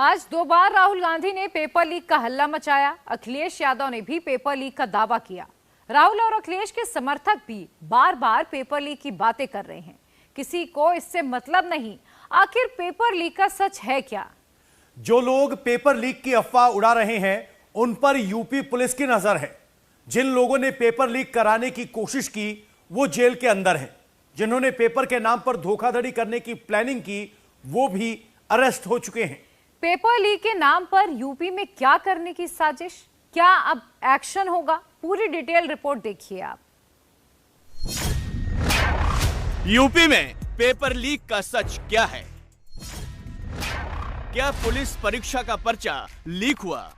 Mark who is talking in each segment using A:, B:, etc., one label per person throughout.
A: आज दो बार राहुल गांधी ने पेपर लीक का हल्ला मचाया। अखिलेश यादव ने भी पेपर लीक का दावा किया। राहुल और अखिलेश के समर्थक भी बार बार पेपर लीक की बातें कर रहे हैं। किसी को इससे मतलब नहीं। आखिर पेपर लीक का सच है क्या?
B: जो लोग पेपर लीक की अफवाह उड़ा रहे हैं उन पर यूपी पुलिस की नजर है। जिन लोगों ने पेपर लीक कराने की कोशिश की वो जेल के अंदर हैं। जिन्होंने पेपर के नाम पर धोखाधड़ी करने की प्लानिंग की वो भी अरेस्ट हो चुके हैं।
A: पेपर लीक के नाम पर यूपी में क्या करने की साजिश? क्या अब एक्शन होगा? पूरी डिटेल रिपोर्ट देखिए आप।
C: यूपी में पेपर लीक का सच क्या है? क्या पुलिस परीक्षा का पर्चा लीक हुआ?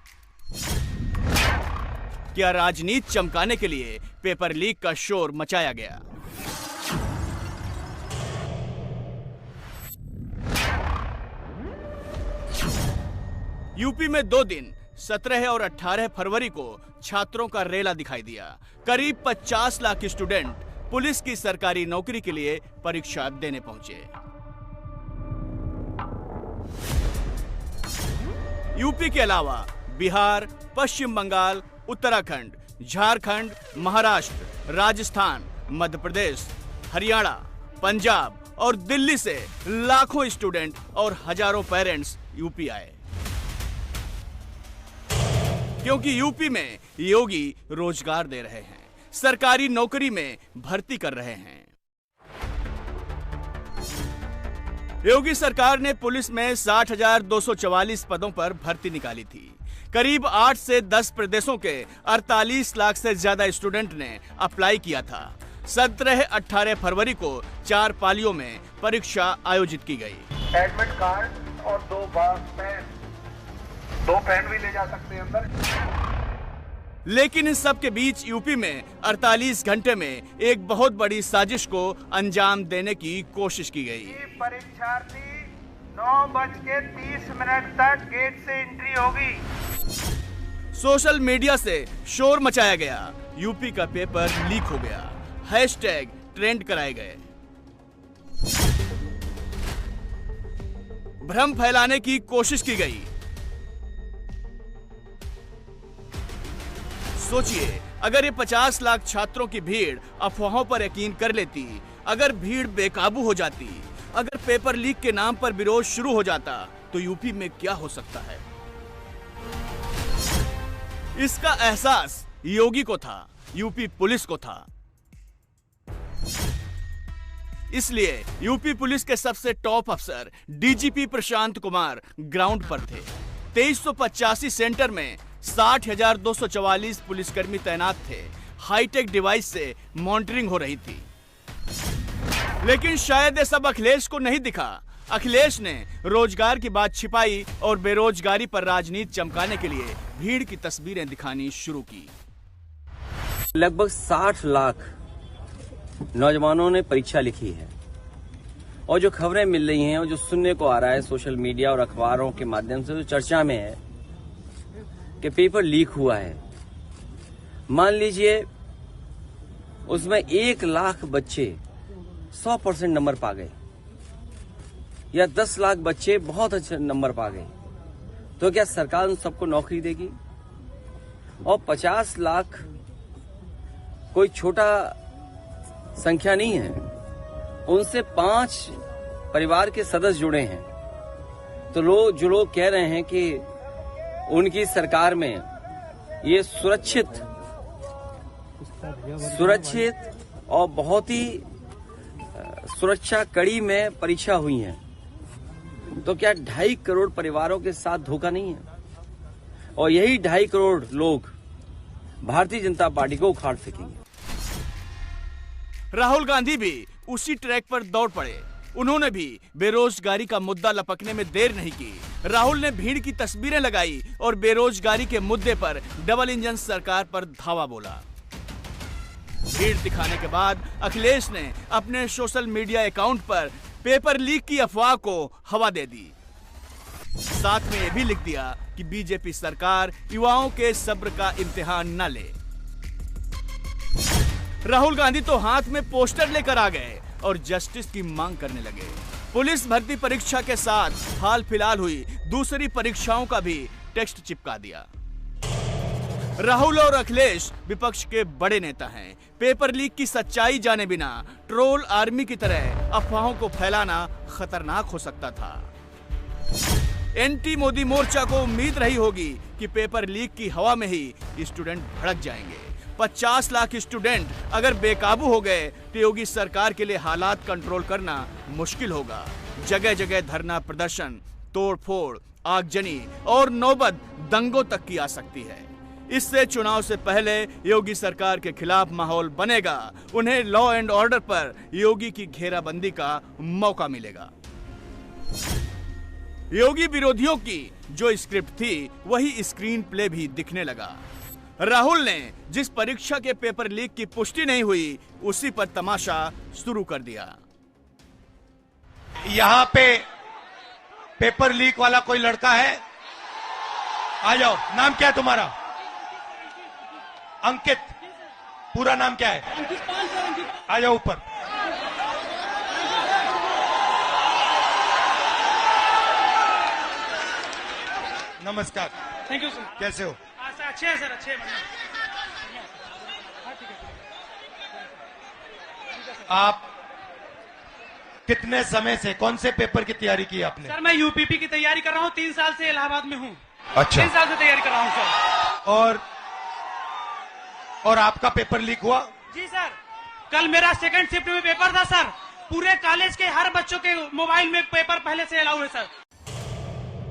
C: क्या राजनीति चमकाने के लिए पेपर लीक का शोर मचाया गया? यूपी में 2 दिन 17 और 18 फरवरी को छात्रों का रेला दिखाई दिया। करीब 50 लाख स्टूडेंट पुलिस की सरकारी नौकरी के लिए परीक्षा देने पहुंचे। यूपी के अलावा बिहार, पश्चिम बंगाल, उत्तराखंड, झारखंड, महाराष्ट्र, राजस्थान, मध्य प्रदेश, हरियाणा, पंजाब और दिल्ली से लाखों स्टूडेंट और हजारों पेरेंट्स यूपी आए, क्योंकि यूपी में योगी रोजगार दे रहे हैं, सरकारी नौकरी में भर्ती कर रहे हैं। योगी सरकार ने पुलिस में 60,244 पदों पर भर्ती निकाली थी। करीब 8 से 10 प्रदेशों के 48 लाख से ज्यादा स्टूडेंट ने अप्लाई किया था। 17-18 फरवरी को 4 पालियों में परीक्षा आयोजित की गई।
D: एडमिट कार्ड और 2 पेन भी ले जा सकते हैं अंदर।
C: लेकिन इन सब के बीच यूपी में 48 घंटे में एक बहुत बड़ी साजिश को अंजाम देने की कोशिश की गई।
D: परीक्षार्थी 9:30 तक गेट से एंट्री होगी।
C: सोशल मीडिया से शोर मचाया गया। यूपी का पेपर लीक हो गया। हैशटैग ट्रेंड कराए गए। भ्रम फैलाने की कोशिश की गई। सोचिए, अगर ये 50 लाख छात्रों की भीड़ अफवाहों पर यकीन कर लेती, अगर भीड़ बेकाबू हो जाती, अगर पेपर लीक के नाम पर विरोध शुरू हो जाता, तो यूपी में क्या हो सकता है? इसका एहसास योगी को था, यूपी पुलिस को था। इसलिए यूपी पुलिस के सबसे टॉप अफसर डीजीपी प्रशांत कुमार ग्राउंड पर थे। 2385 सेंटर में 60,244 पुलिसकर्मी तैनात थे। हाईटेक डिवाइस से मॉनिटरिंग हो रही थी। लेकिन शायद ये सब अखिलेश को नहीं दिखा। अखिलेश ने रोजगार की बात छिपाई और बेरोजगारी पर राजनीति चमकाने के लिए भीड़ की तस्वीरें दिखानी शुरू की।
E: लगभग 60 लाख नौजवानों ने परीक्षा लिखी है और जो खबरें मिल रही हैं और जो सुनने को आ रहा है सोशल मीडिया और अखबारों के माध्यम से, जो चर्चा में है कि पेपर लीक हुआ है। मान लीजिए उसमें 1 लाख बच्चे 100% नंबर पा गए या 10 लाख बच्चे बहुत अच्छे नंबर पा गए, तो क्या सरकार उन सबको नौकरी देगी? और 50 लाख कोई छोटा संख्या नहीं है। उनसे 5 परिवार के सदस्य जुड़े हैं। तो जो लोग कह रहे हैं कि उनकी सरकार में ये सुरक्षित और बहुत ही सुरक्षा कड़ी में परीक्षा हुई है, तो क्या 2.5 करोड़ परिवारों के साथ धोखा नहीं है? और यही 2.5 करोड़ लोग भारतीय जनता पार्टी को उखाड़ फेंकेंगे।
C: राहुल गांधी भी उसी ट्रैक पर दौड़ पड़े। उन्होंने भी बेरोजगारी का मुद्दा लपकने में देर नहीं की। राहुल ने भीड़ की तस्वीरें लगाई और बेरोजगारी के मुद्दे पर डबल इंजन सरकार पर धावा बोला। भीड़ दिखाने के बाद अखिलेश ने अपने सोशल मीडिया अकाउंट पर पेपर लीक की अफवाह को हवा दे दी। साथ में यह भी लिख दिया कि बीजेपी सरकार युवाओं के सब्र का इम्तिहान न ले। राहुल गांधी तो हाथ में पोस्टर लेकर आ गए और जस्टिस की मांग करने लगे। पुलिस भर्ती परीक्षा के साथ हाल फिलहाल हुई दूसरी परीक्षाओं का भी टेक्स्ट चिपका दिया। राहुल और अखिलेश विपक्ष के बड़े नेता हैं। पेपर लीक की सच्चाई जाने बिना ट्रोल आर्मी की तरह अफवाहों को फैलाना खतरनाक हो सकता था। एंटी मोदी मोर्चा को उम्मीद रही होगी कि पेपर लीक की हवा में ही स्टूडेंट भड़क जाएंगे। 50 लाख स्टूडेंट अगर बेकाबू हो गए तो योगी सरकार के लिए हालात कंट्रोल करना मुश्किल होगा। जगह जगह धरना प्रदर्शन, तोड़फोड़, आगजनी और नौबत दंगों तक की आ सकती है। इससे चुनाव से पहले योगी सरकार के खिलाफ माहौल बनेगा। उन्हें लॉ एंड ऑर्डर पर योगी की घेराबंदी का मौका मिलेगा। योगी विरोधियों की जो स्क्रिप्ट थी वही स्क्रीन प्ले भी दिखने लगा। राहुल ने जिस परीक्षा के पेपर लीक की पुष्टि नहीं हुई उसी पर तमाशा शुरू कर दिया।
F: यहां पे पेपर लीक वाला कोई लड़का है? आ जाओ। नाम क्या है तुम्हारा? अंकित। पूरा नाम क्या है? आ जाओ ऊपर। नमस्कार।
G: Thank you sir.
F: कैसे हो?
G: सर अच्छे हैं सर, अच्छे हैं।
F: आप कितने समय से कौन से पेपर की तैयारी की आपने?
G: सर मैं यूपीपी की तैयारी कर रहा हूँ, 3 साल से इलाहाबाद में हूँ।
F: अच्छा।
G: 3 साल से तैयारी कर रहा हूँ सर।
F: और आपका पेपर लीक हुआ?
G: जी सर, कल मेरा सेकंड शिफ्ट में पेपर था सर। पूरे कॉलेज के हर बच्चों के मोबाइल में पेपर पहले से अलाउ है सर।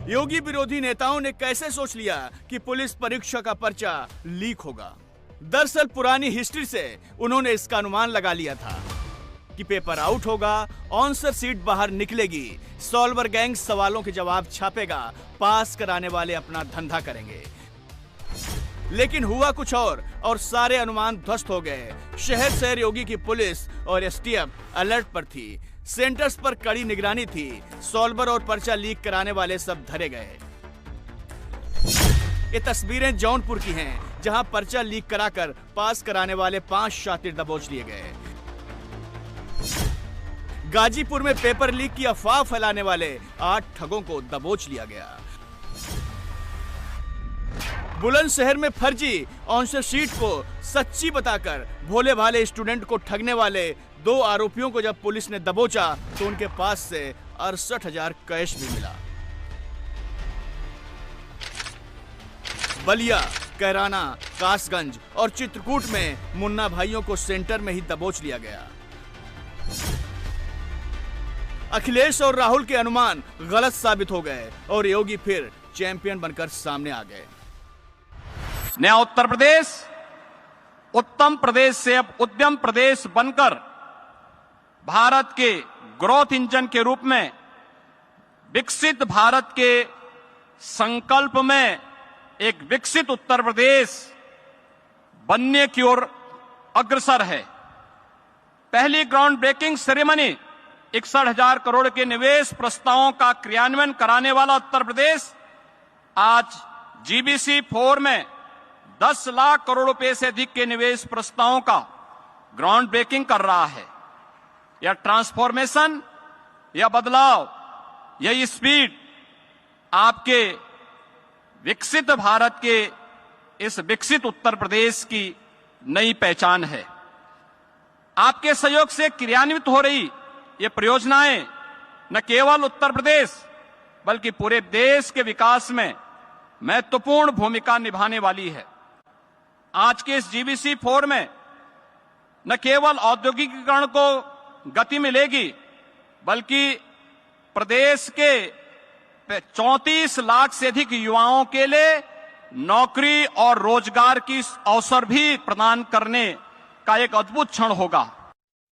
C: योगी विरोधी नेताओं ने कैसे सोच लिया कि पुलिस परीक्षा का पर्चा लीक होगा? दरअसल पुरानी हिस्ट्री से उन्होंने इसका अनुमान लगा लिया था कि पेपर आउट होगा, आंसर सीट बाहर निकलेगी, सॉल्वर गैंग सवालों के जवाब छापेगा, पास कराने वाले अपना धंधा करेंगे। लेकिन हुआ कुछ और सारे अनुमान ध्वस्त हो गए। शहर शहर योगी की पुलिस और एसटीएफ अलर्ट पर थी। सेंटर्स पर कड़ी निगरानी थी। सॉल्वर और पर्चा लीक कराने वाले सब धरे गए। ये तस्वीरें जौनपुर की हैं, जहां पर्चा लीक कराकर पास कराने वाले 5 शातिर दबोच लिए गए। गाजीपुर में पेपर लीक की अफवाह फैलाने वाले 8 ठगों को दबोच लिया गया। बुलंदशहर में फर्जी आंसर शीट को सच्ची बताकर भोले भाले स्टूडेंट को ठगने वाले 2 आरोपियों को जब पुलिस ने दबोचा तो उनके पास से 68,000 कैश भी मिला। बलिया, कैराना, कासगंज और चित्रकूट में मुन्ना भाइयों को सेंटर में ही दबोच लिया गया। अखिलेश और राहुल के अनुमान गलत साबित हो गए और योगी फिर चैंपियन बनकर सामने आ गए।
H: नया उत्तर प्रदेश उत्तम प्रदेश से अब उद्यम प्रदेश बनकर भारत के ग्रोथ इंजन के रूप में विकसित भारत के संकल्प में एक विकसित उत्तर प्रदेश बनने की ओर अग्रसर है। पहली ग्राउंड ब्रेकिंग सेरेमनी 61,000 करोड़ के निवेश प्रस्तावों का क्रियान्वयन कराने वाला उत्तर प्रदेश आज जीबीसी 4 में 10 लाख करोड़ रुपए से अधिक के निवेश प्रस्तावों का ग्राउंड ब्रेकिंग कर रहा है। यह ट्रांसफॉर्मेशन, यह बदलाव, यह स्पीड आपके विकसित भारत के इस विकसित उत्तर प्रदेश की नई पहचान है। आपके सहयोग से क्रियान्वित हो रही ये परियोजनाएं न केवल उत्तर प्रदेश बल्कि पूरे देश के विकास में महत्वपूर्ण भूमिका निभाने वाली है। आज के इस जीबीसी 4 में न केवल औद्योगिकीकरण को गति मिलेगी बल्कि प्रदेश के 34 लाख से अधिक युवाओं के लिए नौकरी और रोजगार की अवसर भी प्रदान करने का एक अद्भुत क्षण होगा।